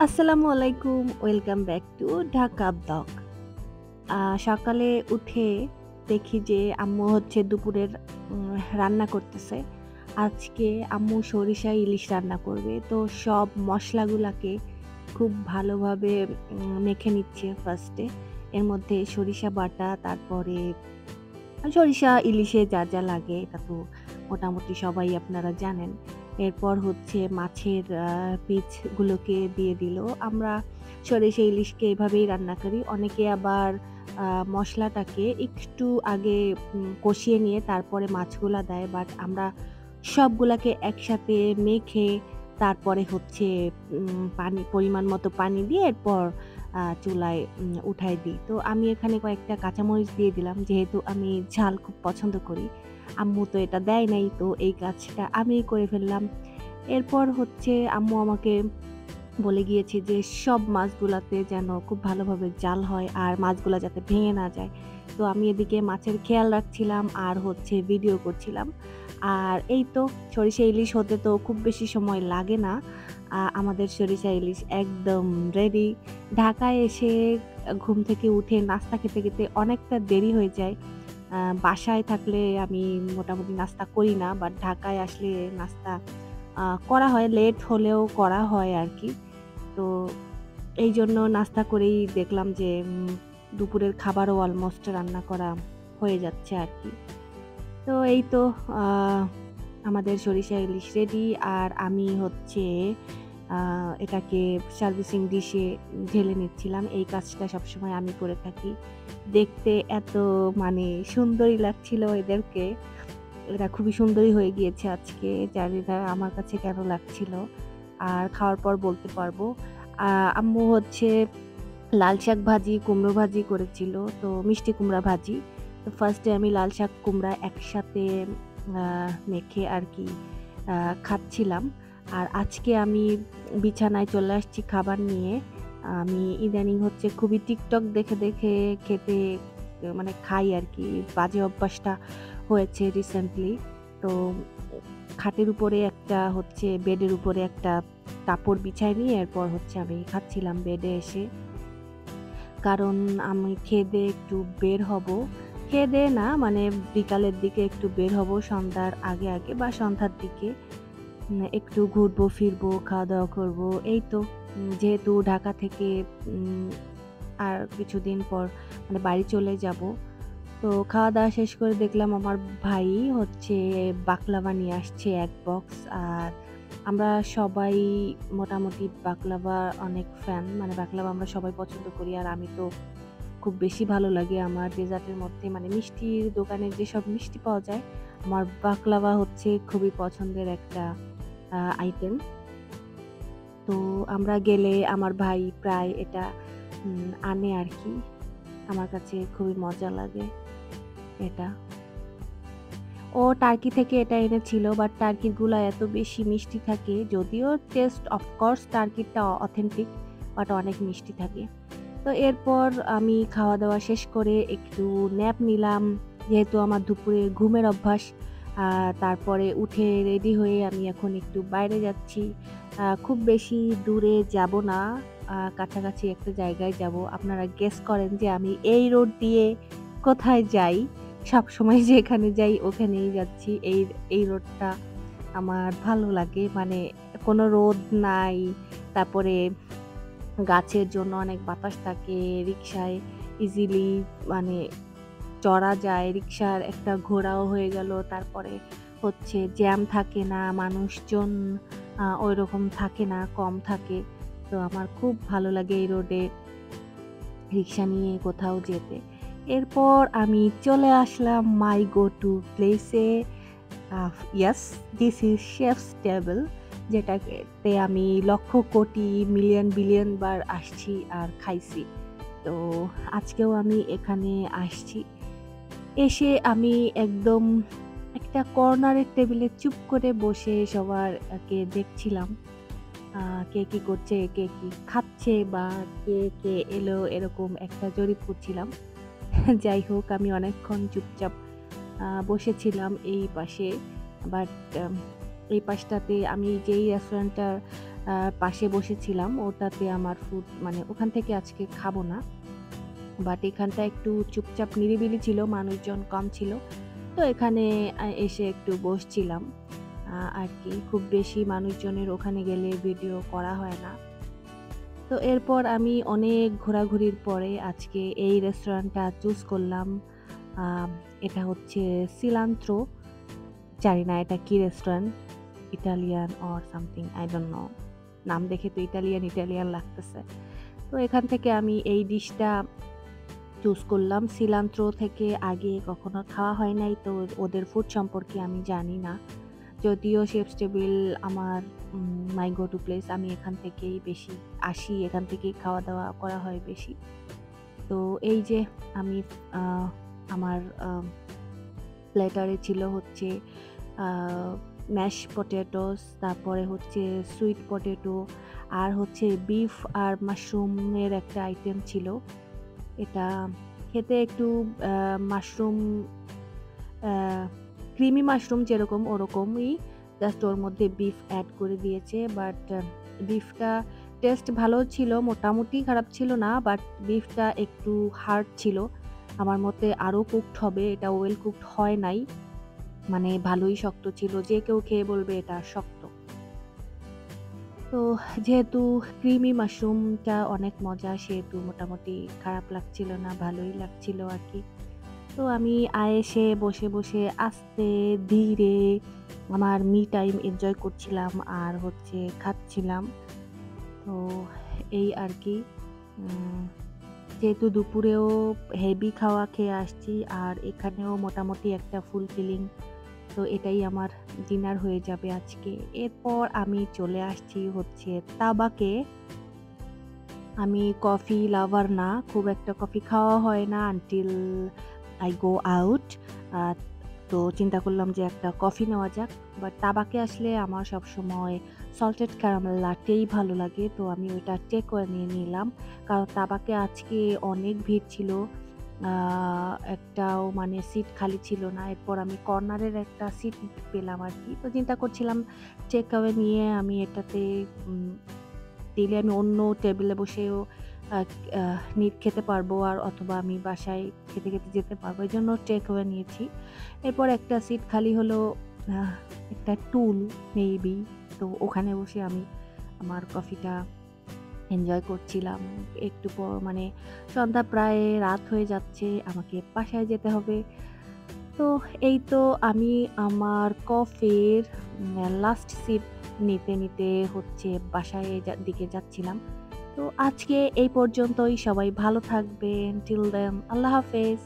আসসালামু আলাইকুম। Welcome back to Dhaka blog. সকালে উঠে দেখি যে আম্মু হচ্ছে দুপুরের রান্না করতেছে। আজকে আম্মু সরিষা ইলিশ রান্না করবে। তো সব মসলাগুলাকে খুব ভালোভাবে মেখে নিচ্ছে ফার্স্টে। এর মধ্যে সরিষা বাটা, তারপরে সরিষা ইলিশে যা লাগে এটা তো মোটামুটি সবাই আপনারা জানেন। এরপর হচ্ছে মাছের পিচগুলোকে দিয়ে দিল। আমরা সরিষা ইলিশকে এভাবেই রান্না করি। অনেকে আবার মসলাটাকে একটু আগে কষিয়ে নিয়ে তারপরে মাছগুলা দেয়। বাট আমরা সবগুলাকে একসাথে মেখে তারপরে হচ্ছে পানি পরিমাণ মতো পানি দিয়ে এরপর চুলায় উঠায় দিই। তো আমি এখানে কয়েকটা কাঁচামরিচ দিয়ে দিলাম। যেহেতু আমি ঝাল খুব পছন্দ করি। আম্মু তো এটা দেয় নাই। তো এই কাজটা আমিই করে ফেললাম। এরপর হচ্ছে আম্মু আমাকে বলে গিয়েছে যে সব মাছগুলাতে যেন খুব ভালোভাবে জাল হয় আর মাছগুলা যাতে ভেঙে না যায়। তো আমি এদিকে মাছের খেয়াল রাখছিলাম আর হচ্ছে ভিডিও করছিলাম। আর এই তো সরিষা ইলিশ হতে তো খুব বেশি সময় লাগে না। আমাদের সরিষা ইলিশ একদম রেডি। ঢাকায় এসে ঘুম থেকে উঠে নাস্তা খেতে অনেকটা দেরি হয়ে যায়। বাসায় থাকলে আমি মোটামুটি নাস্তা করি না। বাট ঢাকায় আসলে নাস্তা করা হয়, লেট হলেও করা হয় আরকি। তো এইজন্য নাস্তা করেই দেখলাম যে দুপুরের খাবারও অলমোস্ট রান্না করা হয়ে যাচ্ছে আরকি। তো এই তো আ আমাদের সরিষা ইলিশ রেডি। আর আমি হচ্ছে আ এটাকে সার্ভিসিং ডিশে ঢেলে নিচ্ছিলাম। এই কাজটা সবসময় আমি করে থাকি। দেখতে এত মানে সুন্দরই লাগছিল এদেরকে। এরা খুবই সুন্দরী হয়ে গিয়েছে আজকে। জানি না আমার কাছে কেন লাগছিল। আর খাওয়ার পর বলতে পারবো। আ আম্মু হচ্ছে লাল শাক ভাজি, কুমড়ো ভাজি করেছিল। তো মিষ্টি কুমড়া ভাজি। তো ফার্স্ট এ আমি লাল শাক, কুমড়া একসাথে আ মেখে আরকি আ খাচ্ছিলাম। আর আজকে আমি বিছানায় চলে আসছি খাবার নিয়ে। আমি ইদানিং হচ্ছে খুবই TikTok দেখে খেতে মানে খাই আরকি। বাজে অভ্যাসটা হয়েছে রিসেন্টলি। তো খাটের উপরে একটা হচ্ছে বেডের উপরে একটা কাপড় বিছায় নিয়ে এরপর হচ্ছে আমি খাচ্ছিলাম বেডে এসে। কারণ আমি খেয়ে-দেয়ে একটু বের হব। খেয়ে-দেয়ে না মানে বিকালের দিকে একটু বের হব সন্ধ্যার আগে বা সন্ধ্যার দিকে। একটু ঘুরবো ফিরবো, খাওয়া-দাওয়া করব। এই তো যেহেতু ঢাকা থেকে উম আর কিছুদিন পর মানে বাড়ি চলে যাব। তো খাওয়া-দাওয়া শেষ করে দেখলাম আমার ভাই হচ্ছে বাকলাভা নিয়ে আসছে ১ বক্স। আর আমরা সবাই মোটামুটি বাকলাভা অনেক ফ্যান। মানে বাকলাভা আমরা সবাই পছন্দ করি। আর আমি তো খুব বেশি ভালো লাগে আমার ডেজার্টের মধ্যে মানে মিষ্টির দোকানে যেসব মিষ্টি পাওয়া যায়, আমার বাকলাভা হচ্ছে খুবই পছন্দের একটা আইটেম। তো আমরা গেলে আমার ভাই প্রায় এটা আনে আরকি। আমার কাছে খুবই মজা লাগে এটা। ও টার্কি থেকে এটা এনেছিল বাট টার্কির গুলা এত বেশি মিষ্টি থাকে। যদিও টেস্ট অফ কোর্স টার্কিরটা অথেন্টিক বাট অনেক মিষ্টি থাকে। তো এরপর আমি খাওয়া-দাওয়া শেষ করে একটু ন্যাপ নিলাম। যেহেতু আমার দুপুরে ঘুমের অভ্যাস। আ তারপরে উঠে রেডি হয়ে আমি এখন একটু বাইরে যাচ্ছি। খুব বেশি দূরে যাব না। কাছাকাছি একটা জায়গায় যাব। আপনারা গেস করেন যে আমি এই রোড দিয়ে কোথায় যাই? সবসময় যেখানে যাই ওখানেই যাচ্ছি। এই রোডটা আমার ভালো লাগে। মানে কোনো রোদ নাই। তারপরে গাছের জন্য অনেক বাতাস থাকে। রিক্সায় ইজিলি মানে চড়া যায়। রিক্সার একটা ঘোরাও হয়ে গেল। তারপরে হচ্ছে জ্যাম থাকে না, মানুষজন ঐরকম থাকে না, কম থাকে। তো আমার খুব ভালো লাগে এই রোডে রিক্সা নিয়ে কোথাও যেতে। এরপর আমি চলে আসলাম মাই গো টু প্লেসে। Yes, this is chefs table যেটাতে আমি লক্ষ কোটি মিলিয়ন বিলিয়ন বার আসছি আর খাইছি। তো আজকেও আমি এখানে আসছি। এসে আমি একদম একটা কর্নারের টেবিলে চুপ করে বসে সবার কে দেখছিলাম। আ কে কি করছে, কে কি খাচ্ছে বা কে এলো এরকম একটা জরিপ করছিলাম। যাই হোক আমি অনেকক্ষণ চুপচাপ বসেছিলাম এই পাশে। বাট আম এই পাশটাতে আমি যেই রেস্টুরেন্টটার পাশে বসেছিলাম। ওটাতে আমার ফুড মানে ওখান থেকে আজকে খাবো না। বাট এখানটা একটু চুপচাপ নিরিবিলি ছিল, মানুষজন কম ছিল। তো এখানে এসে একটু বসছিলাম। আরকি খুব বেশি মানুষজনের ওখানে গেলে ভিডিও করা হয় না। তো এরপর আমি অনেক ঘোরাঘুরির পরে আজকে এই রেস্টুরেন্টটা চুজ করলাম। আম এটা হচ্ছে সিলান্ত্রো। জানি না এটা কি restaurant, Italian or something I don't know. নাম দেখে তো ইটালিয়ান, ইটালিয়ান লাগতেছে। তো এখান থেকে আমি এই ডিশটা চুজ করলাম। সিলান্ত্রো থেকে আগে কখনো খাওয়া হয় নাই, তো ওদের ফুড সম্পর্কে আমি জানি না। যদিও শেফস টেবিল আমার মাই গো টু প্লেস। আমি এখান থেকেই বেশি আসি, এখান থেকেই খাওয়া-দাওয়া করা হয় বেশি। তো এই যে আমি আ আমার প্ল্যাটারে ছিল হচ্ছে আ ম্যাশ পটেটোস, তারপরে হচ্ছে সুইট পটেটো, আর হচ্ছে বিফ আর মাশরুমের একটা আইটেম ছিল। এটা খেতে একটু আ মাশরুম আ ক্রিমি মাশরুম যেরকম ওরকমই, জাস্ট ওর মধ্যে বিফ এড করে দিয়েছে। বাট বিফটা টেস্ট ভালো ছিল, মোটামুটি খারাপ ছিল না। বাট বিফটা একটু হার্ড ছিল। আমার মতে আরো কুকড হবে। এটা ওয়েল কুকড হয় নাই। মানে ভালোই শক্ত ছিল। যে কেউ খেয়ে বলবে এটা শক্ত। তো যেহেতু ক্রিমি মাশরুমটা অনেক মজা, সেহেতু মোটামুটি খারাপ লাগছিল না, ভালোই লাগছিল আরকি। তো আমি আয়েশে বসে আস্তে ধীরে আমার মি টাইম এনজয় করছিলাম আর হচ্ছে খাচ্ছিলাম। তো এই আরকি। উম যেহেতু দুপুরেও হেভি খাওয়া খেয়ে আসছি আর এখানেও মোটামুটি একটা ফুলফিলিং, তো এটাই আমার ডিনার হয়ে যাবে আজকে। এরপর আমি চলে আসছি হচ্ছে তাবাকে। আমি কফি লাভার না। খুব একটা কফি খাওয়া হয় না আনটিল I go out. আ তো চিন্তা করলাম যে একটা কফি নেওয়া যাক। বাট তাবাকে আসলে আমার সবসময় সল্টেড ক্যারামেল লাটেই ভালো লাগে। তো আমি ওইটা টেক করে নিয়ে নিলাম। কারণ তাবাকে আজকে অনেক ভিড় ছিল। আ একটাও মানে সিট খালি ছিল না। এরপর আমি কর্নারের একটা সিট পেলাম আরকি। তো চিন্তা করছিলাম টেক অ্যাওয়ে নিয়ে আমি এটাতে উম দিলে আমি অন্য টেবিলে বসেও আ খেতে পারবো, আর অথবা আমি বাসায় খেতে যেতে পারবো। এজন্য টেক অ্যাওয়ে নিয়েছি। এরপর একটা সিট খালি হলো, আহ একটা টুল মেবি। তো ওখানে বসে আমি আমার কফিটা এনজয় করছিলাম। একটু মানে সন্ধ্যা প্রায় রাত হয়ে যাচ্ছে। আমাকে বাসায় যেতে হবে। তো এই তো আমি আমার কফির লাস্ট সিপ নিতে হচ্ছে বাসায় দিকে যাচ্ছিলাম। তো আজকে এই পর্যন্তই। সবাই ভালো থাকবেন। টিল দেন আল্লাহ হাফেজ।